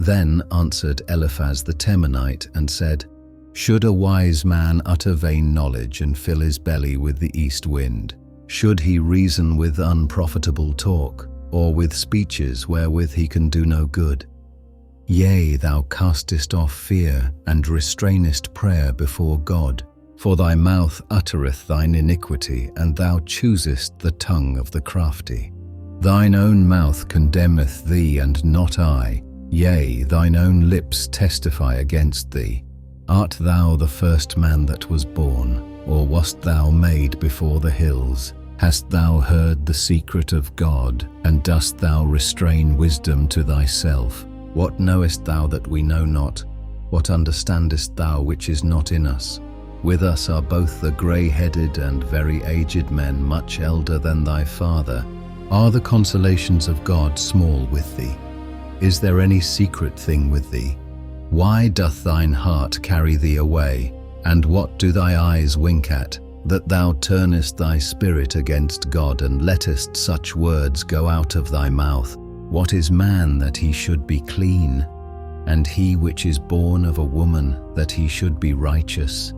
Then answered Eliphaz the Temanite and said, Should a wise man utter vain knowledge and fill his belly with the east wind? Should he reason with unprofitable talk, or with speeches wherewith he can do no good? Yea, thou castest off fear, and restrainest prayer before God. For thy mouth uttereth thine iniquity, and thou choosest the tongue of the crafty. Thine own mouth condemneth thee, and not I. Yea, thine own lips testify against thee. Art thou the first man that was born, or wast thou made before the hills? Hast thou heard the secret of God, and dost thou restrain wisdom to thyself? What knowest thou that we know not? What understandest thou which is not in us? With us are both the grey-headed and very aged men, much elder than thy father. Are the consolations of God small with thee? Is there any secret thing with thee? Why doth thine heart carry thee away? And what do thy eyes wink at, that thou turnest thy spirit against God, and lettest such words go out of thy mouth? What is man that he should be clean? And he which is born of a woman that he should be righteous?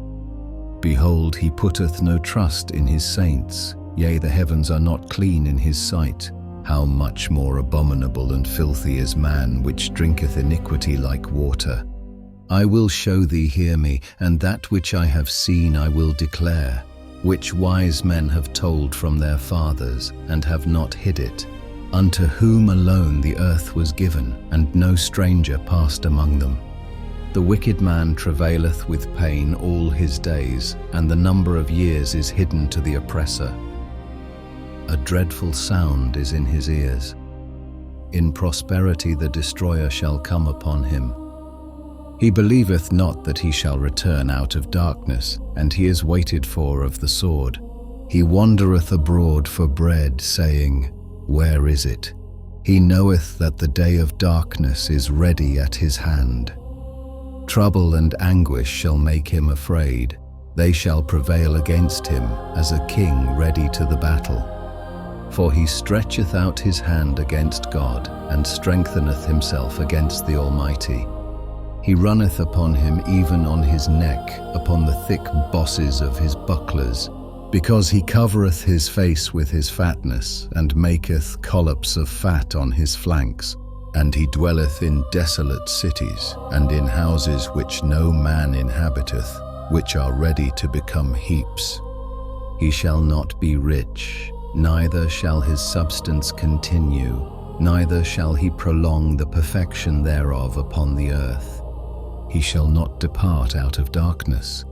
Behold, he putteth no trust in his saints. Yea, the heavens are not clean in his sight. How much more abominable and filthy is man, which drinketh iniquity like water. I will show thee, hear me, and that which I have seen I will declare, which wise men have told from their fathers, and have not hid it, unto whom alone the earth was given, and no stranger passed among them. The wicked man travaileth with pain all his days, and the number of years is hidden to the oppressor. A dreadful sound is in his ears. In prosperity the destroyer shall come upon him. He believeth not that he shall return out of darkness, and he is waited for of the sword. He wandereth abroad for bread, saying, Where is it? He knoweth that the day of darkness is ready at his hand. Trouble and anguish shall make him afraid. They shall prevail against him as a king ready to the battle. For he stretcheth out his hand against God, and strengtheneth himself against the Almighty. He runneth upon him even on his neck, upon the thick bosses of his bucklers, because he covereth his face with his fatness, and maketh collops of fat on his flanks. And he dwelleth in desolate cities, and in houses which no man inhabiteth, which are ready to become heaps. He shall not be rich, neither shall his substance continue, neither shall he prolong the perfection thereof upon the earth. He shall not depart out of darkness.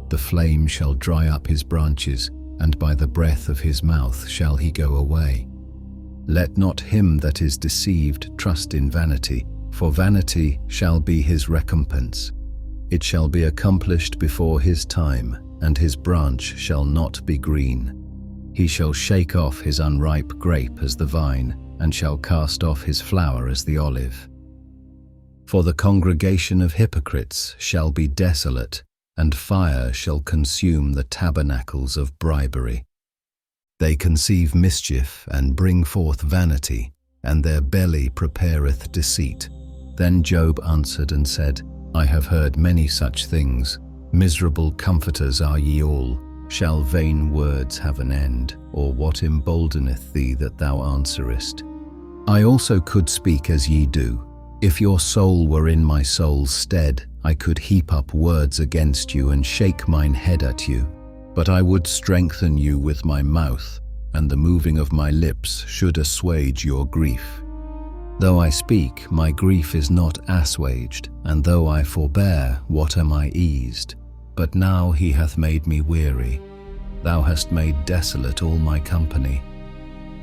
The flame shall dry up his branches, and by the breath of his mouth shall he go away. Let not him that is deceived trust in vanity, for vanity shall be his recompense. It shall be accomplished before his time, and his branch shall not be green. He shall shake off his unripe grape as the vine, and shall cast off his flower as the olive. For the congregation of hypocrites shall be desolate, and fire shall consume the tabernacles of bribery. They conceive mischief, and bring forth vanity, and their belly prepareth deceit. Then Job answered and said, I have heard many such things. Miserable comforters are ye all. Shall vain words have an end, or what emboldeneth thee that thou answerest? I also could speak as ye do. If your soul were in my soul's stead, I could heap up words against you, and shake mine head at you. But I would strengthen you with my mouth, and the moving of my lips should assuage your grief. Though I speak, my grief is not assuaged, and though I forbear, what am I eased? But now he hath made me weary. Thou hast made desolate all my company,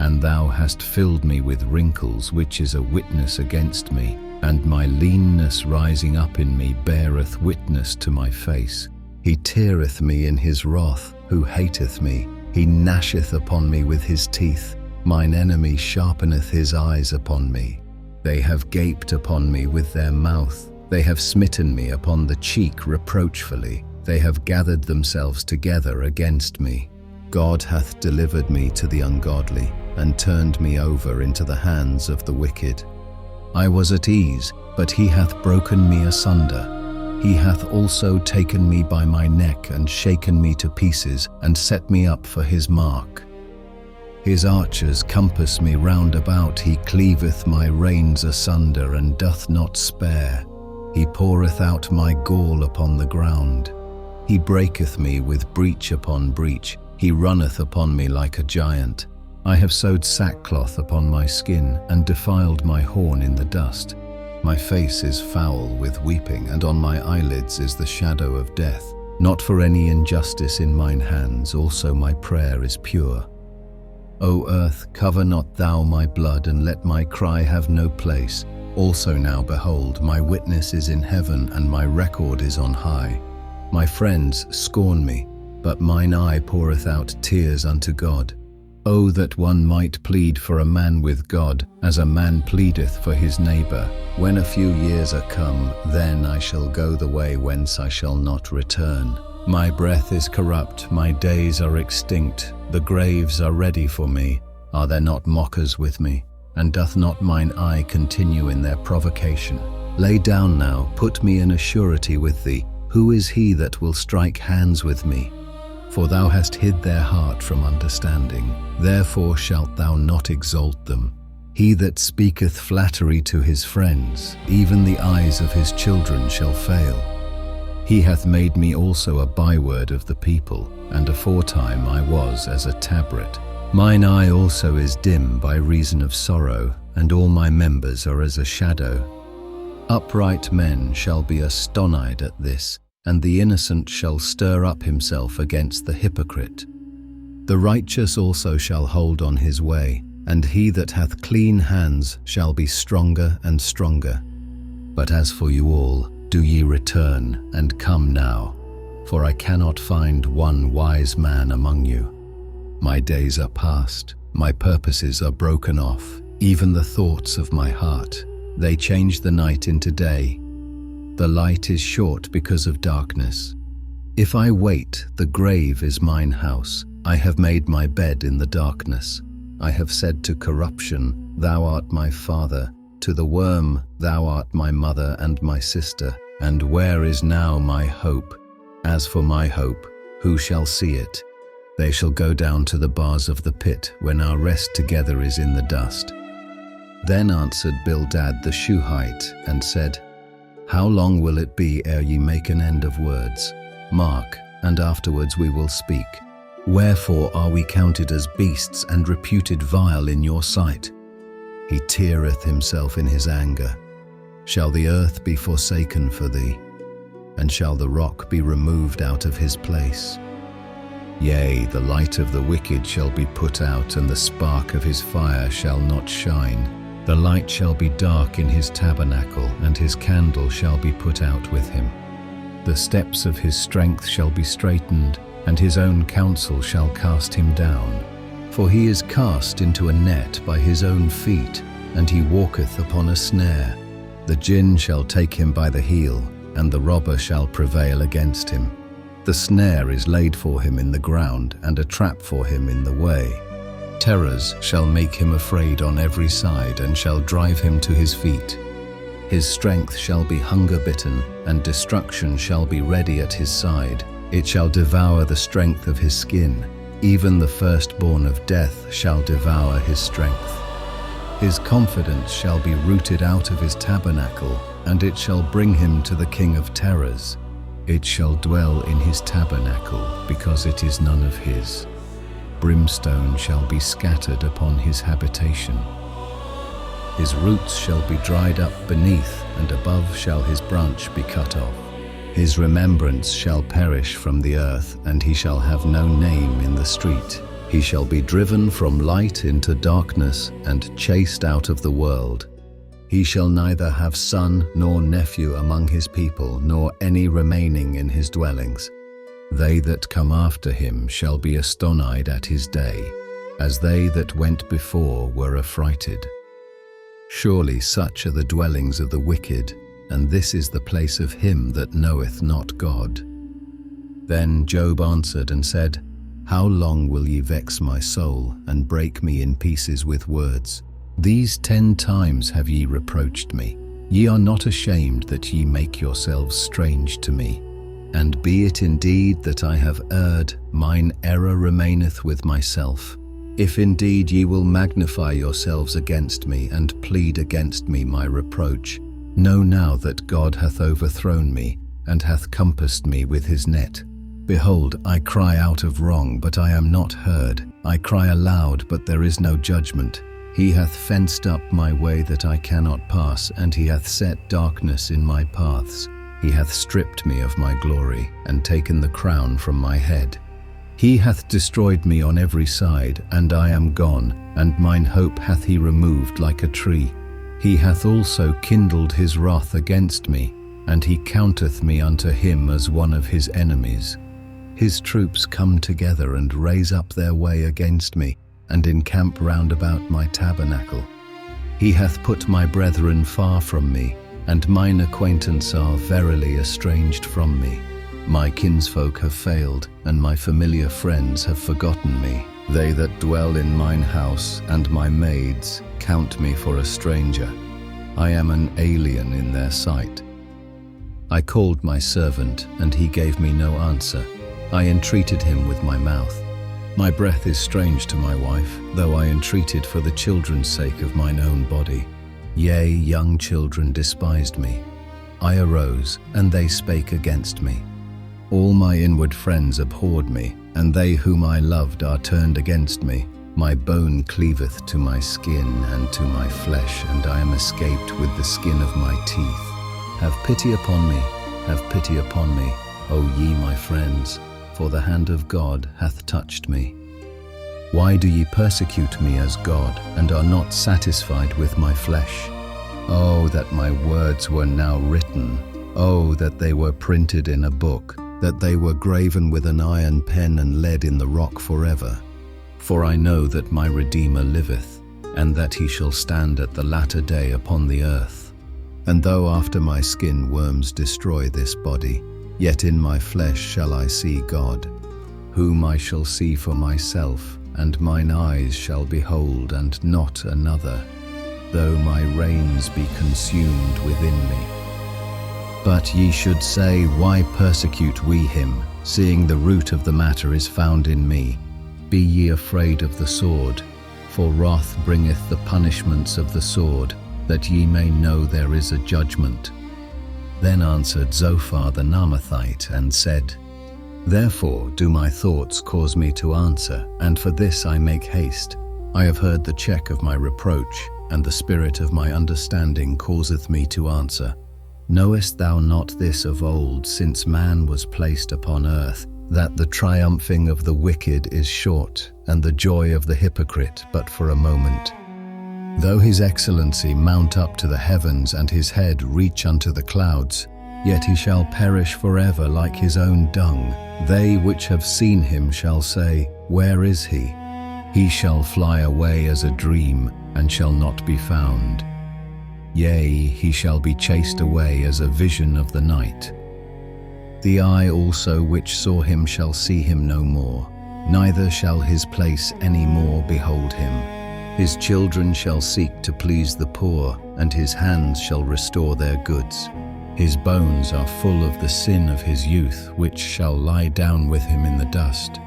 and thou hast filled me with wrinkles, which is a witness against me, and my leanness rising up in me beareth witness to my face. He teareth me in his wrath, who hateth me. He gnasheth upon me with his teeth. Mine enemy sharpeneth his eyes upon me. They have gaped upon me with their mouth. They have smitten me upon the cheek reproachfully. They have gathered themselves together against me. God hath delivered me to the ungodly, and turned me over into the hands of the wicked. I was at ease, but he hath broken me asunder. He hath also taken me by my neck and shaken me to pieces, and set me up for his mark. His archers compass me round about. He cleaveth my reins asunder, and doth not spare. He poureth out my gall upon the ground. He breaketh me with breach upon breach. He runneth upon me like a giant. I have sewed sackcloth upon my skin, and defiled my horn in the dust. My face is foul with weeping, and on my eyelids is the shadow of death. Not for any injustice in mine hands, also my prayer is pure. O earth, cover not thou my blood, and let my cry have no place. Also now, behold, my witness is in heaven, and my record is on high. My friends scorn me, but mine eye poureth out tears unto God. O that one might plead for a man with God, as a man pleadeth for his neighbour. When a few years are come, then I shall go the way whence I shall not return. My breath is corrupt, my days are extinct, the graves are ready for me. Are there not mockers with me? And doth not mine eye continue in their provocation? Lay down now, put me in a surety with thee. Who is he that will strike hands with me? For thou hast hid their heart from understanding, therefore shalt thou not exalt them. He that speaketh flattery to his friends, even the eyes of his children shall fail. He hath made me also a byword of the people, and aforetime I was as a tabret. Mine eye also is dim by reason of sorrow, and all my members are as a shadow. Upright men shall be astonished at this, and the innocent shall stir up himself against the hypocrite. The righteous also shall hold on his way, and he that hath clean hands shall be stronger and stronger. But as for you all, do ye return, and come now, for I cannot find one wise man among you. My days are past, my purposes are broken off, even the thoughts of my heart. They change the night into day. The light is short because of darkness. If I wait, the grave is mine house. I have made my bed in the darkness. I have said to corruption, thou art my father, to the worm, thou art my mother and my sister. And where is now my hope? As for my hope, who shall see it? They shall go down to the bars of the pit, when our rest together is in the dust. Then answered Bildad the Shuhite, and said, How long will it be ere ye make an end of words? Mark, and afterwards we will speak. Wherefore are we counted as beasts, and reputed vile in your sight? He teareth himself in his anger. Shall the earth be forsaken for thee? And shall the rock be removed out of his place? Yea, the light of the wicked shall be put out, and the spark of his fire shall not shine. The light shall be dark in his tabernacle, and his candle shall be put out with him. The steps of his strength shall be straitened, and his own counsel shall cast him down. For he is cast into a net by his own feet, and he walketh upon a snare. The gin shall take him by the heel, and the robber shall prevail against him. The snare is laid for him in the ground, and a trap for him in the way. Terrors shall make him afraid on every side, and shall drive him to his feet. His strength shall be hunger-bitten, and destruction shall be ready at his side. It shall devour the strength of his skin. Even the firstborn of death shall devour his strength. His confidence shall be rooted out of his tabernacle, and it shall bring him to the king of terrors. It shall dwell in his tabernacle, because it is none of his. Brimstone shall be scattered upon his habitation. His roots shall be dried up beneath, and above shall his branch be cut off. His remembrance shall perish from the earth, and he shall have no name in the street. He shall be driven from light into darkness, and chased out of the world. He shall neither have son nor nephew among his people, nor any remaining in his dwellings. They that come after him shall be astonished at his day, as they that went before were affrighted. Surely such are the dwellings of the wicked, and this is the place of him that knoweth not God. Then Job answered and said, How long will ye vex my soul, and break me in pieces with words? These 10 times have ye reproached me. Ye are not ashamed that ye make yourselves strange to me. And be it indeed that I have erred, mine error remaineth with myself. If indeed ye will magnify yourselves against me, and plead against me my reproach, know now that God hath overthrown me, and hath compassed me with his net. Behold, I cry out of wrong, but I am not heard. I cry aloud, but there is no judgment. He hath fenced up my way that I cannot pass, and he hath set darkness in my paths. He hath stripped me of my glory, and taken the crown from my head. He hath destroyed me on every side, and I am gone, and mine hope hath he removed like a tree. He hath also kindled his wrath against me, and he counteth me unto him as one of his enemies. His troops come together and raise up their way against me, and encamp round about my tabernacle. He hath put my brethren far from me, and mine acquaintance are verily estranged from me. My kinsfolk have failed, and my familiar friends have forgotten me. They that dwell in mine house, and my maids, count me for a stranger. I am an alien in their sight. I called my servant, and he gave me no answer. I entreated him with my mouth. My breath is strange to my wife, though I entreated for the children's sake of mine own body. Yea, young children despised me. I arose, and they spake against me. All my inward friends abhorred me, and they whom I loved are turned against me. My bone cleaveth to my skin and to my flesh, and I am escaped with the skin of my teeth. Have pity upon me, have pity upon me, O ye my friends, for the hand of God hath touched me. Why do ye persecute me as God, and are not satisfied with my flesh? Oh, that my words were now written! Oh, that they were printed in a book, that they were graven with an iron pen and lead in the rock forever. For I know that my Redeemer liveth, and that he shall stand at the latter day upon the earth. And though after my skin worms destroy this body, yet in my flesh shall I see God, whom I shall see for myself, and mine eyes shall behold, and not another, though my reins be consumed within me. But ye should say, why persecute we him, seeing the root of the matter is found in me? Be ye afraid of the sword, for wrath bringeth the punishments of the sword, that ye may know there is a judgment. Then answered Zophar the Naamathite, and said, Therefore do my thoughts cause me to answer, and for this I make haste. I have heard the check of my reproach, and the spirit of my understanding causeth me to answer. Knowest thou not this of old, since man was placed upon earth, that the triumphing of the wicked is short, and the joy of the hypocrite but for a moment? Though his excellency mount up to the heavens, and his head reach unto the clouds, yet he shall perish forever like his own dung. They which have seen him shall say, Where is he? He shall fly away as a dream, and shall not be found. Yea, he shall be chased away as a vision of the night. The eye also which saw him shall see him no more, neither shall his place any more behold him. His children shall seek to please the poor, and his hands shall restore their goods. His bones are full of the sin of his youth, which shall lie down with him in the dust.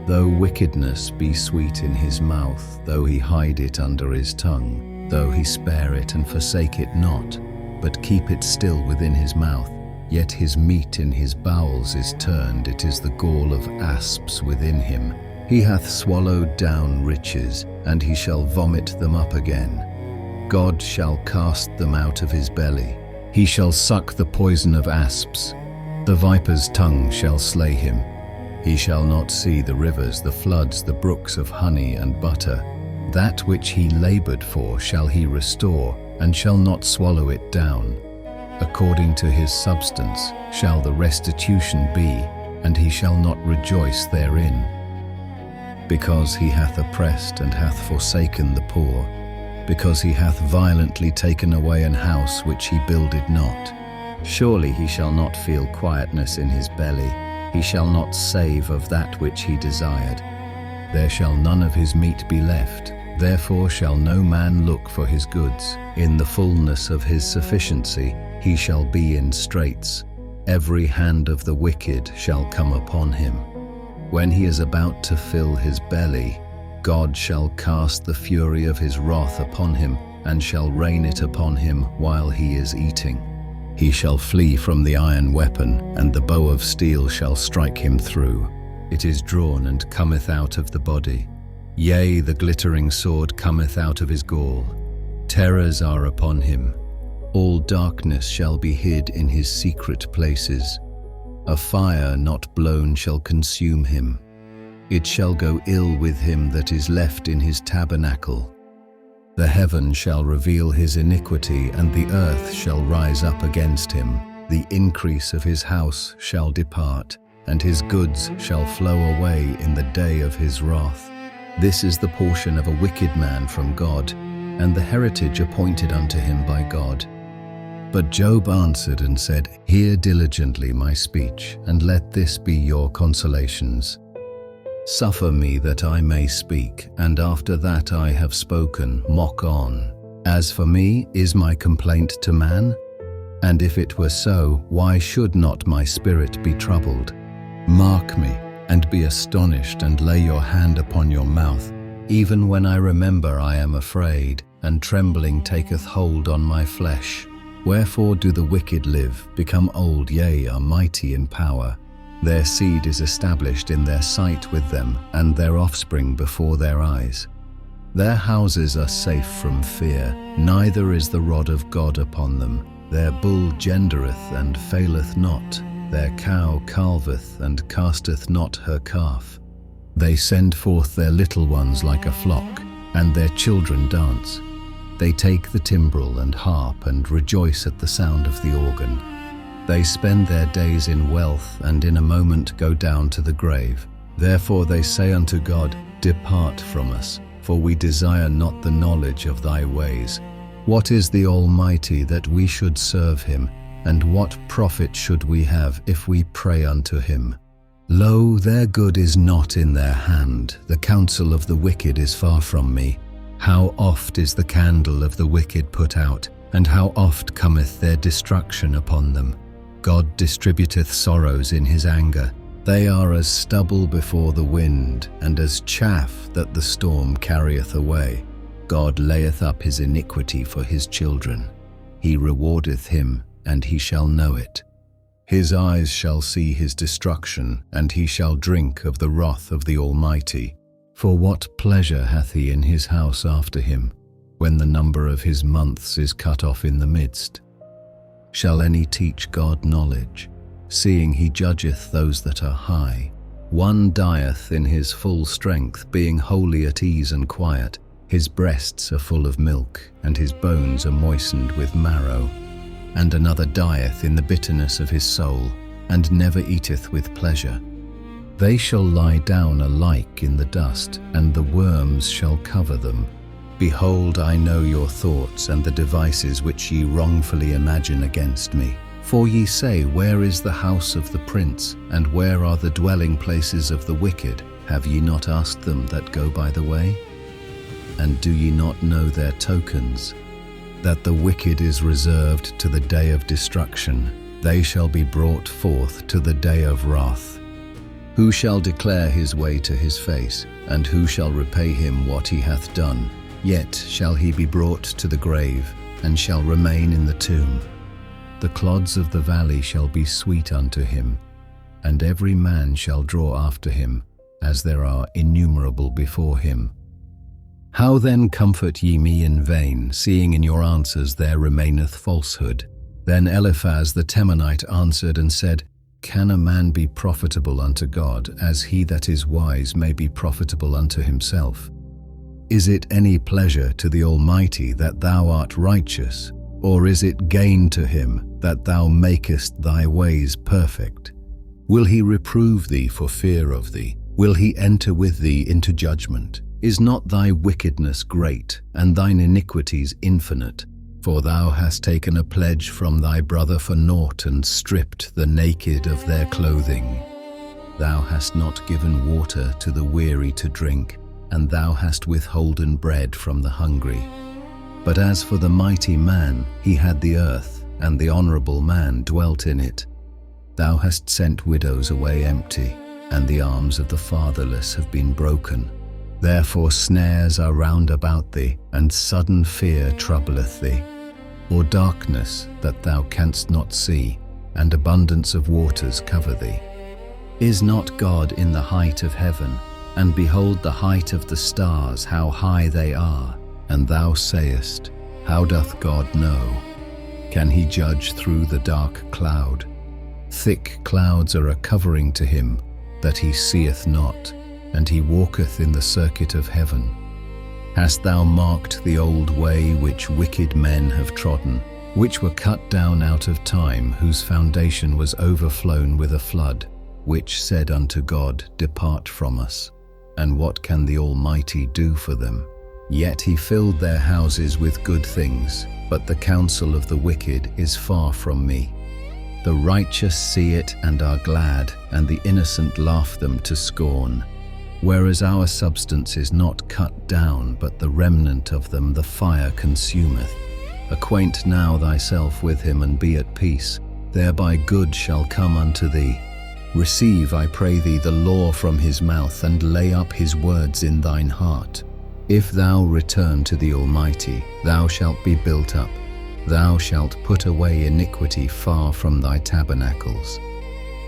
Though wickedness be sweet in his mouth, though he hide it under his tongue, though he spare it and forsake it not, but keep it still within his mouth, yet his meat in his bowels is turned, it is the gall of asps within him. He hath swallowed down riches, and he shall vomit them up again. God shall cast them out of his belly. He shall suck the poison of asps. The viper's tongue shall slay him. He shall not see the rivers, the floods, the brooks of honey and butter. That which he labored for shall he restore, and shall not swallow it down. According to his substance shall the restitution be, and he shall not rejoice therein. Because he hath oppressed and hath forsaken the poor, because he hath violently taken away an house which he builded not. Surely he shall not feel quietness in his belly, he shall not save of that which he desired. There shall none of his meat be left, therefore shall no man look for his goods. In the fullness of his sufficiency he shall be in straits. Every hand of the wicked shall come upon him. When he is about to fill his belly, God shall cast the fury of his wrath upon him, and shall rain it upon him while he is eating. He shall flee from the iron weapon, and the bow of steel shall strike him through. It is drawn and cometh out of the body. Yea, the glittering sword cometh out of his gall. Terrors are upon him. All darkness shall be hid in his secret places. A fire not blown shall consume him. It shall go ill with him that is left in his tabernacle. The heaven shall reveal his iniquity, and the earth shall rise up against him. The increase of his house shall depart, and his goods shall flow away in the day of his wrath. This is the portion of a wicked man from God, and the heritage appointed unto him by God. But Job answered and said, Hear diligently my speech, and let this be your consolations. Suffer me that I may speak, and after that I have spoken, mock on. As for me, is my complaint to man? And if it were so, why should not my spirit be troubled? Mark me, and be astonished, and lay your hand upon your mouth. Even when I remember I am afraid, and trembling taketh hold on my flesh. Wherefore do the wicked live, become old, yea, are mighty in power. Their seed is established in their sight with them, and their offspring before their eyes. Their houses are safe from fear, neither is the rod of God upon them. Their bull gendereth and faileth not. Their cow calveth and casteth not her calf. They send forth their little ones like a flock, and their children dance. They take the timbrel and harp, and rejoice at the sound of the organ. They spend their days in wealth, and in a moment go down to the grave. Therefore they say unto God, Depart from us, for we desire not the knowledge of thy ways. What is the Almighty that we should serve him? And what profit should we have if we pray unto him? Lo, their good is not in their hand. The counsel of the wicked is far from me. How oft is the candle of the wicked put out, and how oft cometh their destruction upon them? God distributeth sorrows in his anger. They are as stubble before the wind, and as chaff that the storm carrieth away. God layeth up his iniquity for his children. He rewardeth him, and he shall know it. His eyes shall see his destruction, and he shall drink of the wrath of the Almighty. For what pleasure hath he in his house after him, when the number of his months is cut off in the midst? Shall any teach God knowledge, seeing he judgeth those that are high? One dieth in his full strength, being wholly at ease and quiet. His breasts are full of milk, and his bones are moistened with marrow. And another dieth in the bitterness of his soul, and never eateth with pleasure. They shall lie down alike in the dust, and the worms shall cover them. Behold, I know your thoughts, and the devices which ye wrongfully imagine against me. For ye say, Where is the house of the prince, and where are the dwelling places of the wicked? Have ye not asked them that go by the way? And do ye not know their tokens? That the wicked is reserved to the day of destruction. They shall be brought forth to the day of wrath. Who shall declare his way to his face, and who shall repay him what he hath done? Yet shall he be brought to the grave, and shall remain in the tomb. The clods of the valley shall be sweet unto him, and every man shall draw after him, as there are innumerable before him. How then comfort ye me in vain, seeing in your answers there remaineth falsehood? Then Eliphaz the Temanite answered and said, Can a man be profitable unto God, as he that is wise may be profitable unto himself? Is it any pleasure to the Almighty that thou art righteous, or is it gain to him that thou makest thy ways perfect? Will he reprove thee for fear of thee? Will he enter with thee into judgment? Is not thy wickedness great, and thine iniquities infinite? For thou hast taken a pledge from thy brother for naught, and stripped the naked of their clothing. Thou hast not given water to the weary to drink, and thou hast withholden bread from the hungry. But as for the mighty man, he had the earth, and the honorable man dwelt in it. Thou hast sent widows away empty, and the arms of the fatherless have been broken. Therefore snares are round about thee, and sudden fear troubleth thee. Or darkness that thou canst not see, and abundance of waters cover thee. Is not God in the height of heaven? And behold the height of the stars, how high they are. And thou sayest, how doth God know? Can he judge through the dark cloud? Thick clouds are a covering to him, that he seeth not, and he walketh in the circuit of heaven. Hast thou marked the old way which wicked men have trodden, which were cut down out of time, whose foundation was overflown with a flood, which said unto God, Depart from us. And what can the Almighty do for them? Yet he filled their houses with good things, but the counsel of the wicked is far from me. The righteous see it and are glad, and the innocent laugh them to scorn. Whereas our substance is not cut down, but the remnant of them the fire consumeth. Acquaint now thyself with him, and be at peace, thereby good shall come unto thee. Receive, I pray thee, the law from his mouth, and lay up his words in thine heart. If thou return to the Almighty, thou shalt be built up. Thou shalt put away iniquity far from thy tabernacles.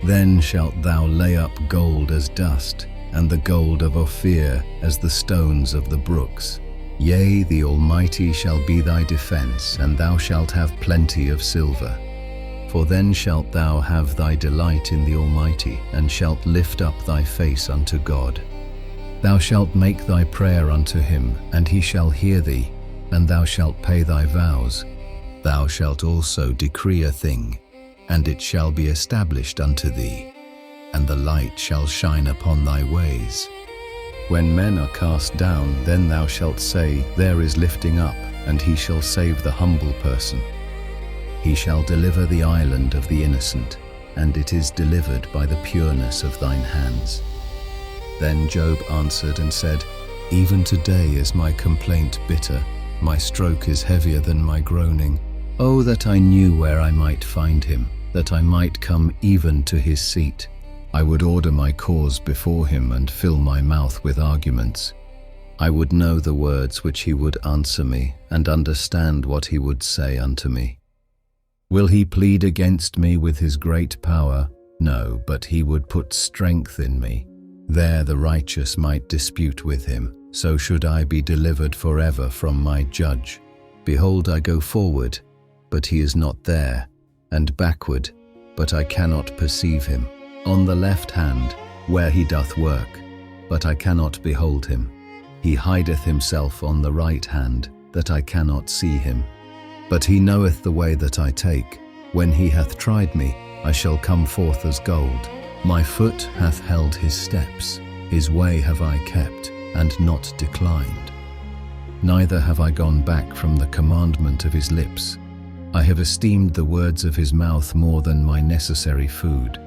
Then shalt thou lay up gold as dust, and the gold of Ophir as the stones of the brooks. Yea, the Almighty shall be thy defense, and thou shalt have plenty of silver. For then shalt thou have thy delight in the Almighty, and shalt lift up thy face unto God. Thou shalt make thy prayer unto him, and he shall hear thee, and thou shalt pay thy vows. Thou shalt also decree a thing, and it shall be established unto thee, and the light shall shine upon thy ways. When men are cast down, then thou shalt say, There is lifting up, and he shall save the humble person. He shall deliver the island of the innocent, and it is delivered by the pureness of thine hands. Then Job answered and said, Even today is my complaint bitter, my stroke is heavier than my groaning. Oh, that I knew where I might find him, that I might come even to his seat. I would order my cause before him, and fill my mouth with arguments. I would know the words which he would answer me, and understand what he would say unto me. Will he plead against me with his great power? No, but he would put strength in me. There the righteous might dispute with him, so should I be delivered forever from my judge. Behold, I go forward, but he is not there, and backward, but I cannot perceive him. On the left hand, where he doth work, but I cannot behold him. He hideth himself on the right hand, that I cannot see him. But he knoweth the way that I take. When he hath tried me, I shall come forth as gold. My foot hath held his steps, his way have I kept, and not declined. Neither have I gone back from the commandment of his lips. I have esteemed the words of his mouth more than my necessary food.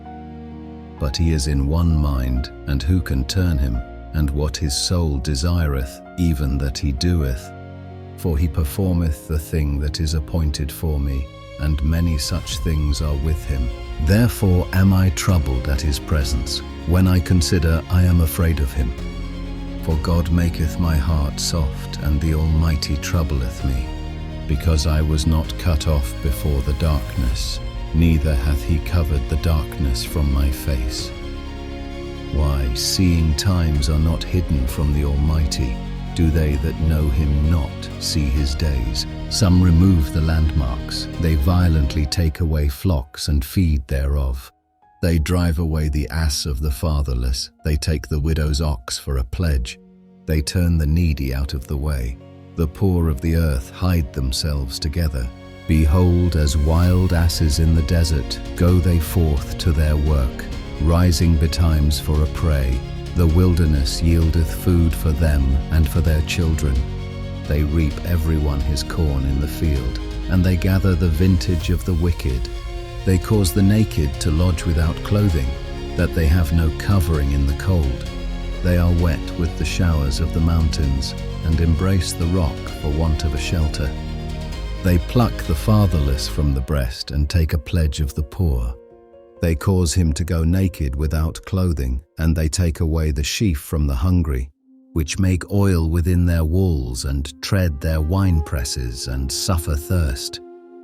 But he is in one mind, and who can turn him? And what his soul desireth, even that he doeth. For he performeth the thing that is appointed for me, and many such things are with him. Therefore am I troubled at his presence. When I consider, I am afraid of him. For God maketh my heart soft, and the Almighty troubleth me. Because I was not cut off before the darkness, neither hath he covered the darkness from my face. Why, seeing times are not hidden from the Almighty, do they that know him not see his days? Some remove the landmarks, they violently take away flocks and feed thereof. They drive away the ass of the fatherless, they take the widow's ox for a pledge. They turn the needy out of the way. The poor of the earth hide themselves together. Behold, as wild asses in the desert, go they forth to their work, rising betimes for a prey. The wilderness yieldeth food for them and for their children. They reap every one his corn in the field, and they gather the vintage of the wicked. They cause the naked to lodge without clothing, that they have no covering in the cold. They are wet with the showers of the mountains. and embrace the rock for want of a shelter. They pluck the fatherless from the breast and take a pledge of the poor. They cause him to go naked without clothing, and they take away the sheaf from the hungry, which make oil within their walls and tread their winepresses and suffer thirst.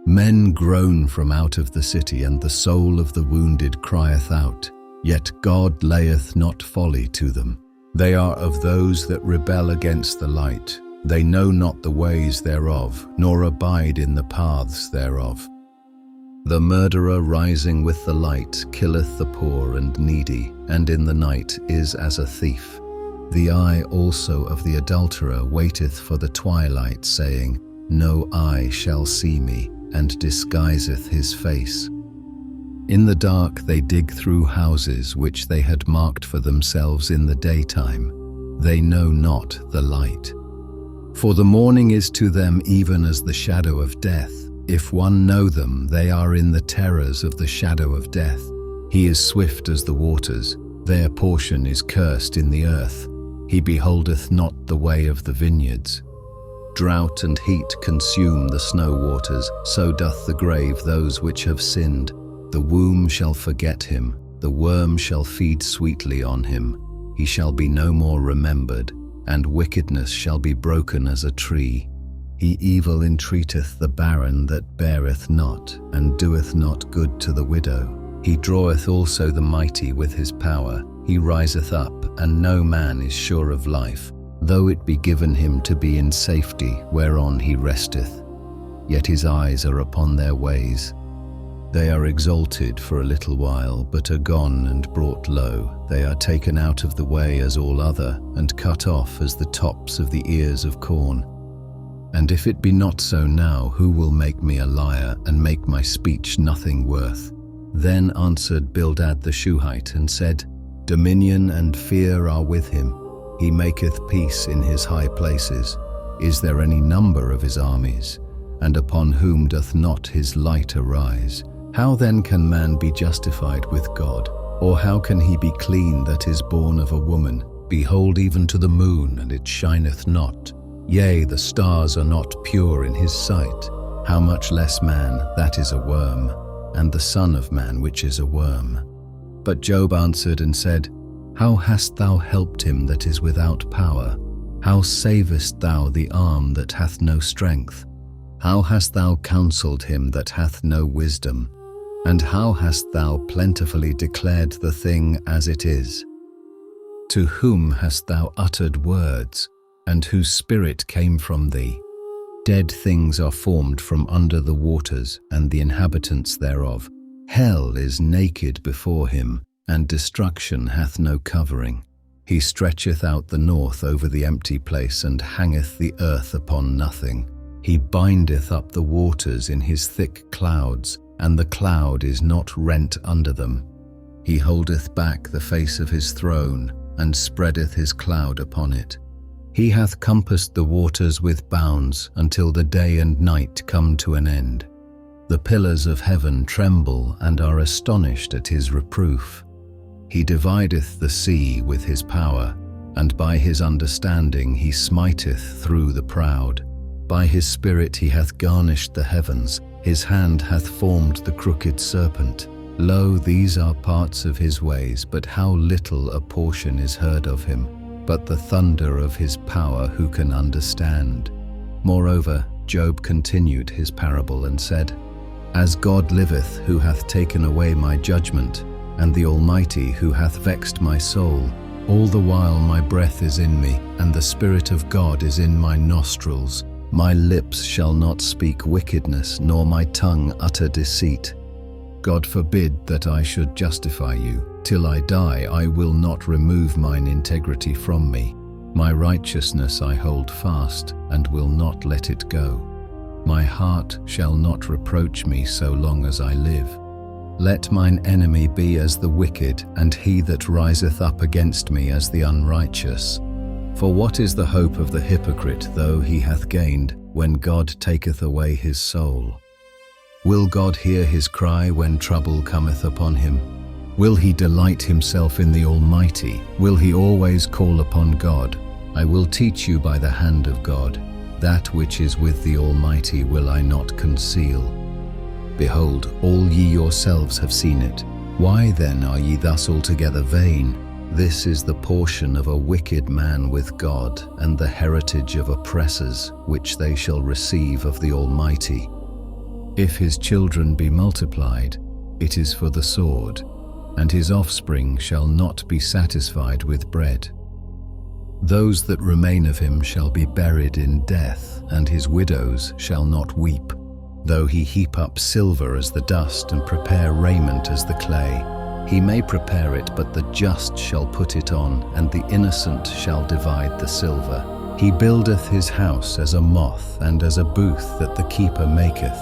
Men groan from out of the city, and the soul of the wounded crieth out. Yet God layeth not folly to them. They are of those that rebel against the light. They know not the ways thereof, nor abide in the paths thereof. The murderer rising with the light killeth the poor and needy, and in the night is as a thief. The eye also of the adulterer waiteth for the twilight, saying, No eye shall see me, and disguiseth his face. In the dark they dig through houses which they had marked for themselves in the daytime. They know not the light. For the morning is to them even as the shadow of death. If one know them, they are in the terrors of the shadow of death. He is swift as the waters. Their portion is cursed in the earth. He beholdeth not the way of the vineyards. Drought and heat consume the snow waters, so doth the grave those which have sinned. The womb shall forget him, the worm shall feed sweetly on him. He shall be no more remembered, and wickedness shall be broken as a tree. He evil entreateth the barren that beareth not, and doeth not good to the widow. He draweth also the mighty with his power. He riseth up, and no man is sure of life, though it be given him to be in safety whereon he resteth. Yet his eyes are upon their ways. They are exalted for a little while, but are gone and brought low. They are taken out of the way as all other, and cut off as the tops of the ears of corn. And if it be not so now, who will make me a liar, and make my speech nothing worth? Then answered Bildad the Shuhite, and said, Dominion and fear are with him. He maketh peace in his high places. Is there any number of his armies? And upon whom doth not his light arise? How then can man be justified with God? Or how can he be clean that is born of a woman? Behold, even to the moon, and it shineth not. Yea, the stars are not pure in his sight. How much less man, that is a worm, and the son of man, which is a worm. But Job answered and said, How hast thou helped him that is without power? How savest thou the arm that hath no strength? How hast thou counselled him that hath no wisdom? And how hast thou plentifully declared the thing as it is? To whom hast thou uttered words, and whose spirit came from thee? Dead things are formed from under the waters, and the inhabitants thereof. Hell is naked before him, and destruction hath no covering. He stretcheth out the north over the empty place, and hangeth the earth upon nothing. He bindeth up the waters in his thick clouds, and the cloud is not rent under them. He holdeth back the face of his throne, and spreadeth his cloud upon it. He hath compassed the waters with bounds, until the day and night come to an end. The pillars of heaven tremble and are astonished at his reproof. He divideth the sea with his power, and by his understanding he smiteth through the proud. By his spirit he hath garnished the heavens, his hand hath formed the crooked serpent. Lo, these are parts of his ways, but how little a portion is heard of him. But the thunder of his power who can understand? Moreover, Job continued his parable and said, As God liveth, who hath taken away my judgment, and the Almighty who hath vexed my soul, all the while my breath is in me, and the Spirit of God is in my nostrils. My lips shall not speak wickedness, nor my tongue utter deceit. God forbid that I should justify you. Till I die, I will not remove mine integrity from me. My righteousness I hold fast, and will not let it go. My heart shall not reproach me so long as I live. Let mine enemy be as the wicked, and he that riseth up against me as the unrighteous. For what is the hope of the hypocrite, though he hath gained, when God taketh away his soul? Will God hear his cry when trouble cometh upon him? Will he delight himself in the Almighty? Will he always call upon God? I will teach you by the hand of God. That which is with the Almighty will I not conceal. Behold, all ye yourselves have seen it. Why then are ye thus altogether vain? This is the portion of a wicked man with God, and the heritage of oppressors, which they shall receive of the Almighty. If his children be multiplied, it is for the sword, and his offspring shall not be satisfied with bread. Those that remain of him shall be buried in death, and his widows shall not weep. Though he heap up silver as the dust, and prepare raiment as the clay, he may prepare it, but the just shall put it on, and the innocent shall divide the silver. He buildeth his house as a moth, and as a booth that the keeper maketh.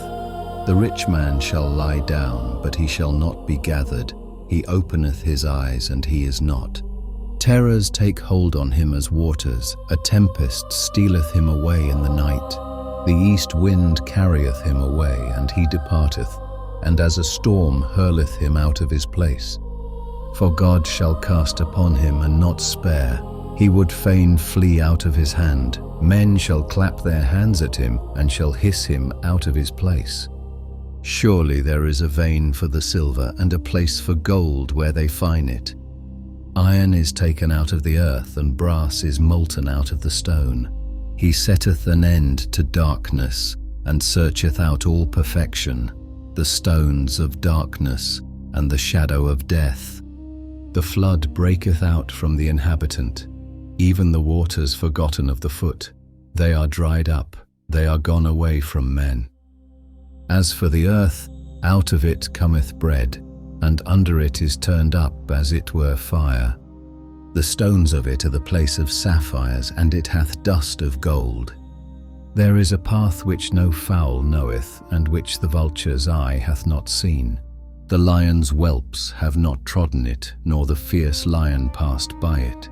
The rich man shall lie down, but he shall not be gathered. He openeth his eyes, and he is not. Terrors take hold on him as waters. A tempest stealeth him away in the night. The east wind carrieth him away, and he departeth, and as a storm hurleth him out of his place. For God shall cast upon him, and not spare. He would fain flee out of his hand. Men shall clap their hands at him, and shall hiss him out of his place. Surely there is a vein for the silver, and a place for gold where they fine it. Iron is taken out of the earth, and brass is molten out of the stone. He setteth an end to darkness, and searcheth out all perfection, the stones of darkness, and the shadow of death. The flood breaketh out from the inhabitant, even the waters forgotten of the foot. They are dried up, they are gone away from men. As for the earth, out of it cometh bread, and under it is turned up as it were fire. The stones of it are the place of sapphires, and it hath dust of gold. There is a path which no fowl knoweth, and which the vulture's eye hath not seen. The lion's whelps have not trodden it, nor the fierce lion passed by it.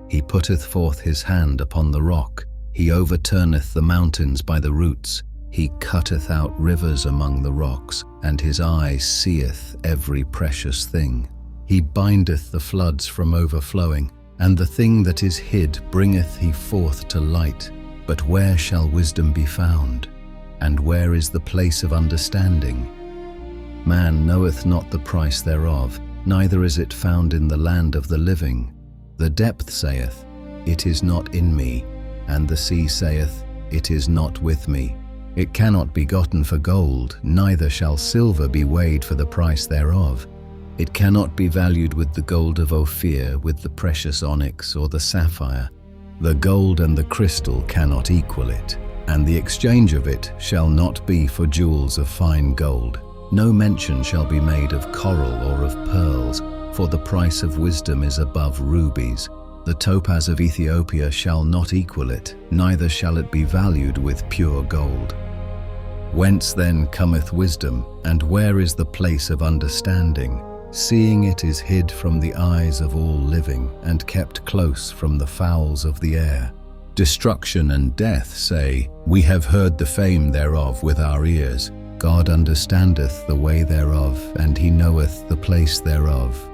He putteth forth his hand upon the rock. He overturneth the mountains by the roots. He cutteth out rivers among the rocks, and his eye seeth every precious thing. He bindeth the floods from overflowing, and the thing that is hid bringeth he forth to light. But where shall wisdom be found? And where is the place of understanding? Man knoweth not the price thereof, neither is it found in the land of the living. The depth saith, It is not in me, and the sea saith, It is not with me. It cannot be gotten for gold, neither shall silver be weighed for the price thereof. It cannot be valued with the gold of Ophir, with the precious onyx or the sapphire. The gold and the crystal cannot equal it, and the exchange of it shall not be for jewels of fine gold. No mention shall be made of coral or of pearls, for the price of wisdom is above rubies. The topaz of Ethiopia shall not equal it, neither shall it be valued with pure gold. Whence then cometh wisdom, and where is the place of understanding? Seeing it is hid from the eyes of all living, and kept close from the fowls of the air. Destruction and death say, We have heard the fame thereof with our ears. God understandeth the way thereof, and he knoweth the place thereof.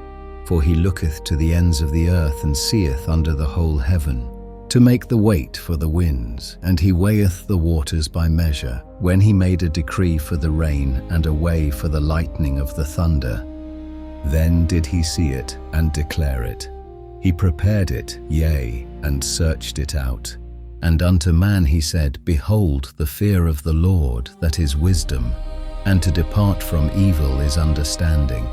For he looketh to the ends of the earth, and seeth under the whole heaven, to make the weight for the winds, and he weigheth the waters by measure, when he made a decree for the rain, and a way for the lightning of the thunder. Then did he see it, and declare it. He prepared it, yea, and searched it out. And unto man he said, Behold, the fear of the Lord, that is wisdom, and to depart from evil is understanding.